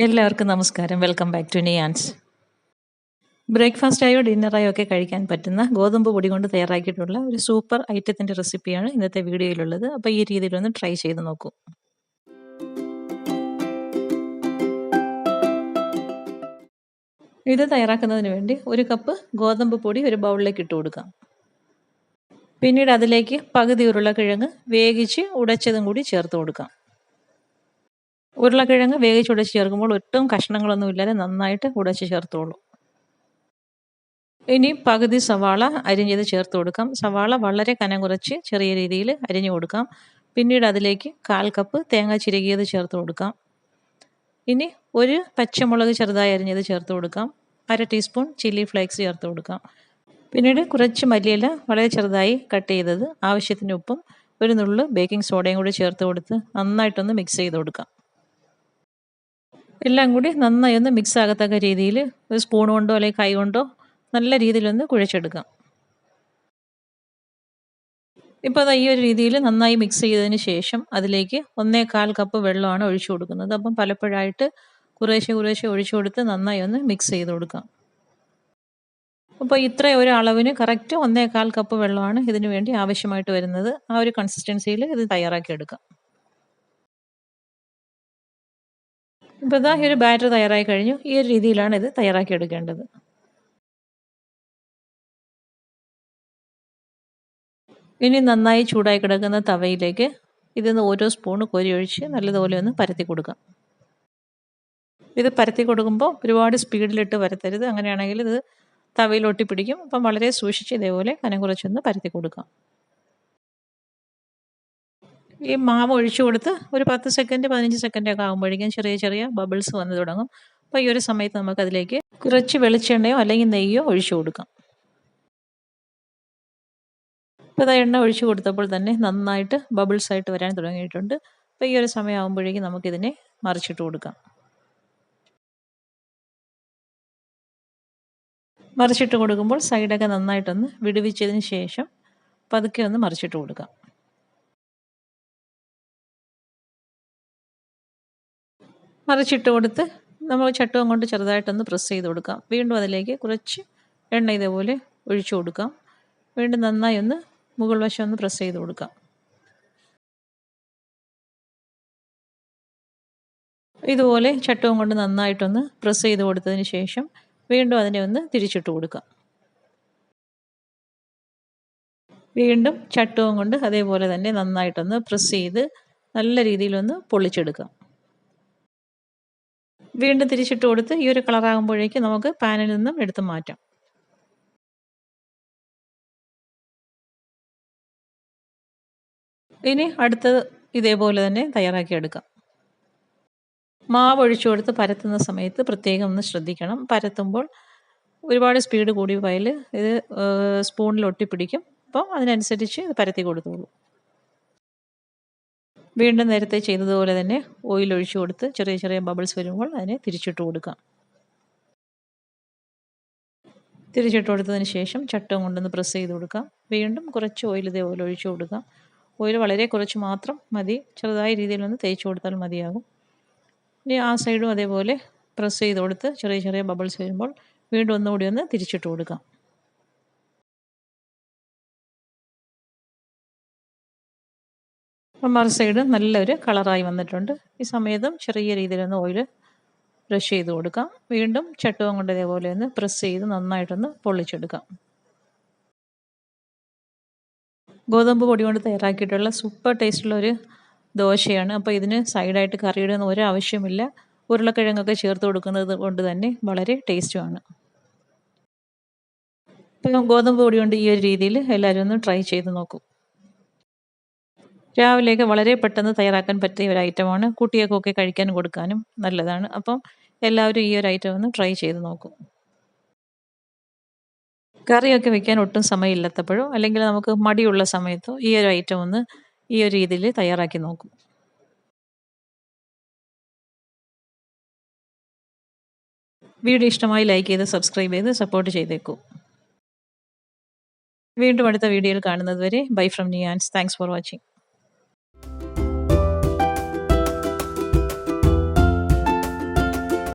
എല്ലാവർക്കും നമസ്കാരം. Welcome back to Niyans. ബ്രേക്ക്ഫാസ്റ്റായോ ഡിന്നറായോ ഒക്കെ കഴിക്കാൻ പറ്റുന്ന ഗോതമ്പ് പൊടി കൊണ്ട് തയ്യാറാക്കിയിട്ടുള്ള ഒരു സൂപ്പർ ഐറ്റത്തിൻ്റെ റെസിപ്പിയാണ് ഇന്നത്തെ വീഡിയോയിലുള്ളത്. അപ്പോൾ ഈ രീതിയിലൊന്ന് ട്രൈ ചെയ്ത് നോക്കൂ. ഇത് തയ്യാറാക്കുന്നതിന് വേണ്ടി ഒരു കപ്പ് ഗോതമ്പ് പൊടി ഒരു ബൗളിലേക്ക് ഇട്ട് കൊടുക്കാം. പിന്നീട് അതിലേക്ക് പകുതി ഉരുളക്കിഴങ്ങ് വേവിച്ച് ഉടച്ചതും കൂടി ചേർത്ത് കൊടുക്കാം. ഉരുളക്കിഴങ്ങ് വേവിച്ച് ഉടച്ച് ചേർക്കുമ്പോൾ ഒട്ടും കഷ്ണങ്ങളൊന്നും ഇല്ലാതെ നന്നായിട്ട് ഉടച്ച് ചേർത്തോളൂ. ഇനി പകുതി സവാള അരിഞ്ഞത് ചേർത്ത് കൊടുക്കാം. സവാള വളരെ കനം കുറച്ച് ചെറിയ രീതിയിൽ അരിഞ്ഞു കൊടുക്കാം. പിന്നീട് അതിലേക്ക് 1/4 കപ്പ് തേങ്ങ ചിരകിയത് ചേർത്ത് കൊടുക്കാം. ഇനി ഒരു പച്ചമുളക് ചെറുതായി അരിഞ്ഞത് ചേർത്ത് കൊടുക്കാം. 1/2 ടീസ്പൂൺ ചില്ലി ഫ്ലേക്സ് ചേർത്ത് കൊടുക്കാം. പിന്നീട് കുറച്ച് മല്ലിയില വളരെ ചെറുതായി കട്ട് ചെയ്തത്, ആവശ്യത്തിന് ഉപ്പും ഒരു നുള്ളു ബേക്കിംഗ് സോഡയും കൂടി ചേർത്ത് കൊടുത്ത് നന്നായിട്ടൊന്ന് മിക്സ് ചെയ്ത് കൊടുക്കാം. എല്ലാം കൂടി നന്നായി ഒന്ന് മിക്സ് ആകത്തക്ക രീതിയിൽ ഒരു സ്പൂൺ കൊണ്ടോ അല്ലെങ്കിൽ കൈ കൊണ്ടോ നല്ല രീതിയിലൊന്ന് കുഴച്ചെടുക്കാം. ഇപ്പോൾ അത് ഈ ഒരു രീതിയിൽ നന്നായി മിക്സ് ചെയ്തതിന് ശേഷം അതിലേക്ക് 1/4 കപ്പ് വെള്ളമാണ് ഒഴിച്ചു കൊടുക്കുന്നത്. അപ്പം പലപ്പോഴായിട്ട് കുറേശ്ശെ ഒഴിച്ചു കൊടുത്ത് നന്നായി ഒന്ന് മിക്സ് ചെയ്ത് കൊടുക്കാം. അപ്പോൾ ഇത്ര ഒരു അളവിന് കറക്റ്റ് 1/4 കപ്പ് വെള്ളമാണ് ഇതിനു വേണ്ടി ആവശ്യമായിട്ട് വരുന്നത്. ആ ഒരു കൺസിസ്റ്റൻസിയിൽ ഇത് തയ്യാറാക്കി എടുക്കാം. ഇപ്പോൾ ഇതാ ഈ ഒരു ബാറ്റർ തയ്യാറായി കഴിഞ്ഞു. ഈ ഒരു രീതിയിലാണ് ഇത് തയ്യാറാക്കി എടുക്കേണ്ടത്. ഇനി നന്നായി ചൂടായി കിടക്കുന്ന തവയിലേക്ക് ഇതിന്ന് ഓരോ സ്പൂണ് കോരി ഒഴിച്ച് നല്ലതുപോലെ ഒന്ന് പരത്തി കൊടുക്കാം. ഇത് പരത്തി കൊടുക്കുമ്പോൾ ഒരുപാട് സ്പീഡിലിട്ട് പരത്തരുത്. അങ്ങനെയാണെങ്കിൽ ഇത് തവയിൽ ഒട്ടിപ്പിടിക്കും. അപ്പം വളരെ സൂക്ഷിച്ച് ഇതേപോലെ കനം കുറച്ചൊന്ന് പരത്തി കൊടുക്കാം. ഈ മാവ് ഒഴിച്ചു കൊടുത്ത് ഒരു 10 സെക്കൻഡ് 15 സെക്കൻഡൊക്കെ ആകുമ്പോഴേക്കും ചെറിയ ബബിൾസ് വന്ന് തുടങ്ങും. അപ്പോൾ ഈ ഒരു സമയത്ത് നമുക്കതിലേക്ക് കുറച്ച് വെളിച്ചെണ്ണയോ അല്ലെങ്കിൽ നെയ്യോ ഒഴിച്ചു കൊടുക്കാം. ഇപ്പോൾ എണ്ണ ഒഴിച്ചു കൊടുത്തപ്പോൾ തന്നെ നന്നായിട്ട് ബബിൾസ് ആയിട്ട് വരാൻ തുടങ്ങിയിട്ടുണ്ട്. അപ്പോൾ ഈ ഒരു സമയമാകുമ്പോഴേക്കും നമുക്കിതിനെ മറിച്ചിട്ട് കൊടുക്കാം. മറിച്ചിട്ട് കൊടുക്കുമ്പോൾ സൈഡൊക്കെ നന്നായിട്ടൊന്ന് വിടുവിച്ചതിന് ശേഷം പതുക്കെ ഒന്ന് മറിച്ചിട്ട് കൊടുക്കാം. മറിച്ചിട്ട് കൊടുത്ത് നമ്മൾ ചട്ടുകം കൊണ്ട് ചെറുതായിട്ടൊന്ന് പ്രസ് ചെയ്ത് കൊടുക്കാം. വീണ്ടും അതിലേക്ക് കുറച്ച് എണ്ണ ഇതേപോലെ ഒഴിച്ചു കൊടുക്കാം. വീണ്ടും നന്നായി ഒന്ന് മുകൾ വശം ഒന്ന് പ്രസ് ചെയ്ത് കൊടുക്കാം. ഇതുപോലെ ചട്ടുകം കൊണ്ട് നന്നായിട്ടൊന്ന് പ്രസ് ചെയ്ത് കൊടുത്തതിന് ശേഷം വീണ്ടും അതിനെ ഒന്ന് തിരിച്ചിട്ട് കൊടുക്കാം. വീണ്ടും ചട്ടുകം കൊണ്ട് അതേപോലെ തന്നെ നന്നായിട്ടൊന്ന് പ്രസ് ചെയ്ത് നല്ല രീതിയിലൊന്ന് പൊള്ളിച്ചെടുക്കാം. വീണ്ടും തിരിച്ചിട്ട് കൊടുത്ത് ഈ ഒരു കളറാകുമ്പോഴേക്കും നമുക്ക് പാനിൽ നിന്നും എടുത്ത് മാറ്റാം. ഇനി അടുത്തത് ഇതേപോലെ തന്നെ തയ്യാറാക്കിയെടുക്കാം. മാവ് ഒഴിച്ചു കൊടുത്ത് പരത്തുന്ന സമയത്ത് പ്രത്യേകം ഒന്ന് ശ്രദ്ധിക്കണം. പരത്തുമ്പോൾ ഒരുപാട് സ്പീഡ് കൂടി പോയാൽ ഇത് സ്പൂണിൽ ഒട്ടിപ്പിടിക്കും. അപ്പം അതിനനുസരിച്ച് ഇത് പരത്തി കൊടുത്തോളൂ. വീണ്ടും നേരത്തെ ചെയ്തതുപോലെ തന്നെ ഓയിൽ ഒഴിച്ചു കൊടുത്ത് ചെറിയ ബബിൾസ് വരുമ്പോൾ അതിനെ തിരിച്ചിട്ട് കൊടുക്കാം. തിരിച്ചിട്ട് കൊടുത്തതിന് ശേഷം ചട്ടുകം കൊണ്ടൊന്ന് പ്രസ് ചെയ്ത് കൊടുക്കാം. വീണ്ടും കുറച്ച് ഓയിൽ ഇതേപോലെ ഒഴിച്ചു കൊടുക്കാം. ഓയിൽ വളരെ കുറച്ച് മാത്രം മതി. ചെറുതായ രീതിയിലൊന്ന് തേച്ച് കൊടുത്താൽ മതിയാകും. ഇനി ആ സൈഡും അതേപോലെ പ്രസ് ചെയ്ത് കൊടുത്ത് ചെറിയ ബബിൾസ് വരുമ്പോൾ വീണ്ടും ഒന്നുകൂടി ഒന്ന് തിരിച്ചിട്ട് കൊടുക്കാം. മറു സൈഡ് നല്ലൊരു കളറായി വന്നിട്ടുണ്ട്. ഈ സമയത്തും ചെറിയ രീതിയിലൊന്ന് ഓയിൽ ബ്രഷ് ചെയ്ത് കൊടുക്കാം. വീണ്ടും ചട്ടുകം കൊണ്ട് ഇതേപോലെ ഒന്ന് പ്രസ് ചെയ്ത് നന്നായിട്ടൊന്ന് പൊള്ളിച്ചെടുക്കാം. ഗോതമ്പ് പൊടി കൊണ്ട് തയ്യാറാക്കിയിട്ടുള്ള സൂപ്പർ ടേസ്റ്റുള്ളൊരു ദോശയാണ്. അപ്പോൾ ഇതിന് സൈഡായിട്ട് കറിയുടെ ഒന്നും ഒരാവശ്യമില്ല. ഉരുളക്കിഴങ്ങൊക്കെ ചേർത്ത് കൊടുക്കുന്നത് കൊണ്ട് തന്നെ വളരെ ടേസ്റ്റുമാണ്. ഇപ്പം ഗോതമ്പ് പൊടി കൊണ്ട് ഈ ഒരു രീതിയിൽ എല്ലാവരും ഒന്ന് ട്രൈ ചെയ്ത് നോക്കൂ. രാവിലെയൊക്കെ വളരെ പെട്ടെന്ന് തയ്യാറാക്കാൻ പറ്റിയ ഒരു ഐറ്റമാണ്. കുട്ടികൾക്കൊക്കെ കഴിക്കാൻ കൊടുക്കാനും നല്ലതാണ്. അപ്പം എല്ലാവരും ഈ ഒരു ഐറ്റം ഒന്ന് ട്രൈ ചെയ്ത് നോക്കൂ. കറിയൊക്കെ വെക്കാൻ ഒട്ടും സമയമില്ലാത്തപ്പോഴോ അല്ലെങ്കിൽ നമുക്ക് മടിയുള്ള സമയത്തോ ഈ ഒരു ഐറ്റം ഒന്ന് ഈ ഒരു രീതിയിൽ തയ്യാറാക്കി നോക്കൂ. വീഡിയോ ഇഷ്ടമായി ലൈക്ക് ചെയ്ത് സബ്സ്ക്രൈബ് ചെയ്ത് സപ്പോർട്ട് ചെയ്തേക്കൂ. വീണ്ടും അടുത്ത വീഡിയോയിൽ കാണുന്നത് വരെ bye from Niyans. Thanks for watching.